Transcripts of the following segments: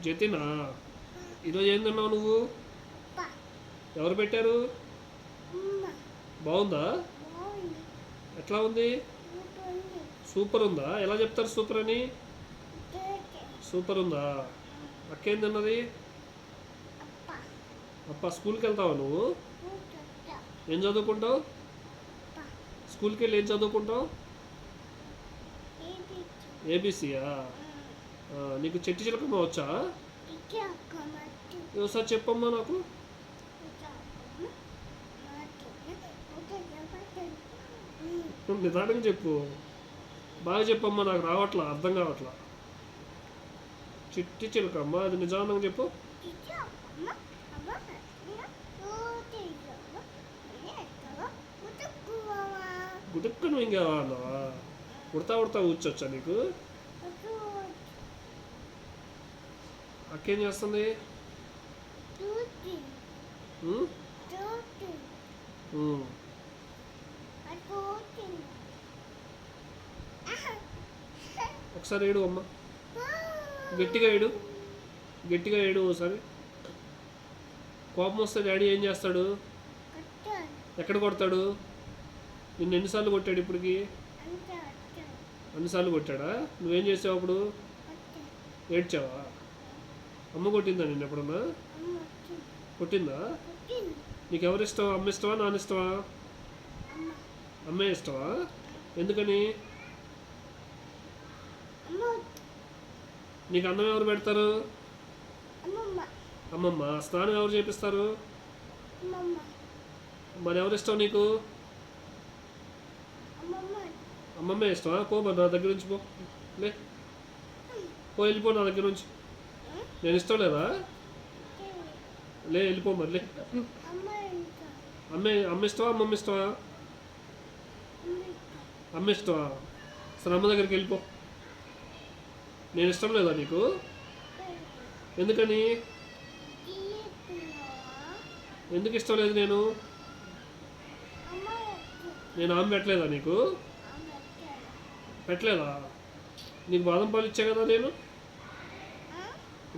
జతినా ఈరోజు ఏం తిన్నావు నువ్వు? ఎవరు పెట్టారు? బాగుందా? ఎట్లా ఉంది? సూపర్ ఉందా? ఎలా చెప్తారు సూపర్ అని? సూపర్ ఉందా? అక్క ఏం తిన్నది? అప్ప స్కూల్కి వెళ్తావా నువ్వు? ఏం చదువుకుంటావు? స్కూల్కి వెళ్ళి ఏం చదువుకుంటావు? ఏబీసీయా? నీకు చెట్టు చిలకమ్మ వచ్చా? ఒకసారి చెప్పమ్మా నాకు. నిదానంగా చెప్పు, బాగా చెప్పమ్మా, నాకు రావట్లా, అర్థం కావట్లా. చిట్టి చిలకమ్మ, అది నిదానంగా చెప్పు. గుడుక్కను ఇంకేమన్నావా? ఉడతా ఉడతా కూర్చోచ్చా నీకు? అక్కేం చేస్తుంది? ఒకసారి ఏడు అమ్మ, గట్టిగా ఏడు, గట్టిగా ఏడు ఒకసారి. కోపం వస్తే డాడీ ఏం చేస్తాడు? ఎక్కడ కొడతాడు? నిన్ను ఎన్నిసార్లు కొట్టాడు ఇప్పటికి? అన్నిసార్లు కొట్టాడా? నువ్వేం చేసావు అప్పుడు? ఏడ్చావా? అమ్మ కొట్టిందా నిన్ను ఎప్పుడన్నా? కొట్టిందా? నీకు ఎవరు ఇష్టం? అమ్మ ఇష్టమా, నాన్న ఇష్టమా? అమ్మే ఇష్టమా? ఎందుకని? నీకు అన్నం ఎవరు పెడతారు? అమ్మమ్మ. స్నానం ఎవరు చేపిస్తారు? మరి ఎవరు ఇష్టం నీకు? అమ్మమ్మే ఇష్టమా? పో మరి నా దగ్గర నుంచి పో, లే పో, వెళ్ళిపో నా దగ్గర నుంచి. నేను ఇష్టం లేదా? లే వెళ్ళిపో మరి, లే. అమ్మ ఇష్టమా, అమ్మమ్మ ఇష్టమా? అమ్మ ఇష్టమా? సరే అమ్మ దగ్గరికి వెళ్ళిపో. నేను ఇష్టం లేదా నీకు? ఎందుకని? ఎందుకు ఇష్టం లేదు? నేను ఆమె పెట్టలేదా నీకు? పెట్టలేదా? నీకు బాదం పాలు ఇచ్చా కదా నేను?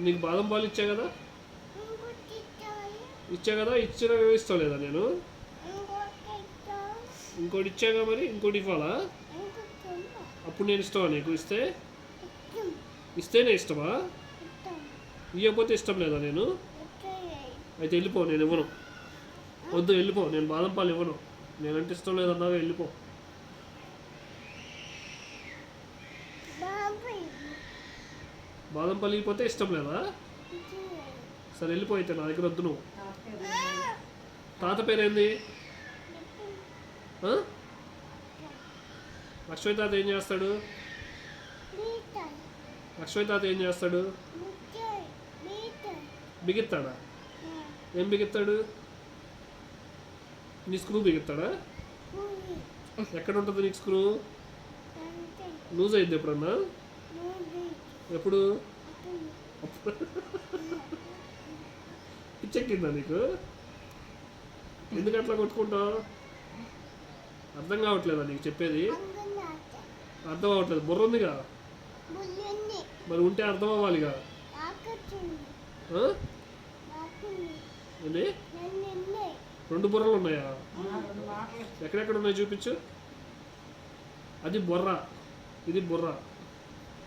నీకు బాదం పాలు ఇచ్చా కదా? ఇచ్చిన ఇష్టం లేదా నేను? ఇంకోటి ఇచ్చాగా, మరి ఇంకోటి ఇవ్వాలా? అప్పుడు నేను ఇష్టమా నీకు? ఇస్తేనే ఇష్టమా? ఇవ్వకపోతే ఇష్టం లేదా నేను? అయితే వెళ్ళిపో, నేను ఇవ్వను. వద్దు, వెళ్ళిపో, నేను బాదం పాలు ఇవ్వను. నేనంటే ఇష్టం లేదన్నాగా, వెళ్ళిపో. బాదం పాలు ఇవ్వకపోతే ఇష్టం లేదా? సరే వెళ్ళిపో, అయితే నా దగ్గర వద్దు నువ్వు. తాత పేరేంది? లక్ష్మీ తాత ఏం చేస్తాడు? లక్ష్మీ తాత ఏం చేస్తాడు? బిగిస్తాడా? ఏం బిగిస్తాడు? నీ స్క్రూ బిగిస్తాడా? ఎక్కడ ఉంటుంది నీకు స్క్రూ? లూజ్ అయింది ఎప్పుడన్నా? ఎప్పుడు? పిచ్చెక్కిందా నీకు? ఎందుకు అట్లా కొట్టుకుంటావు? అర్థం కావట్లేదా నీకు చెప్పేది? అర్థం అవ్వట్లేదు. బుర్ర ఉందిగా, మరి ఉంటే అర్థం అవ్వాలిగా. ఏంటి? 2 బుర్రలు ఉన్నాయా? ఎక్కడెక్కడ ఉన్నాయి చూపించు. అది బుర్ర, ఇది బుర్ర.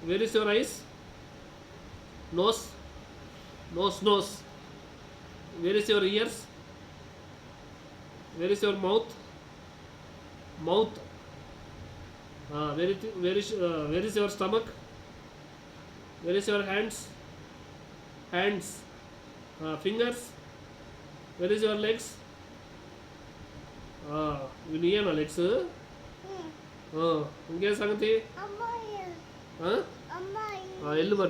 Where is your eyes? Nose, nose. Where is your ears? Where is your mouth? Where is your stomach? Where is your hands? Fingers? Where is your legs? ఇవి నీయేనా లెగ్స్? ఇంకేం సంగతి? వెళ్ళు మరి.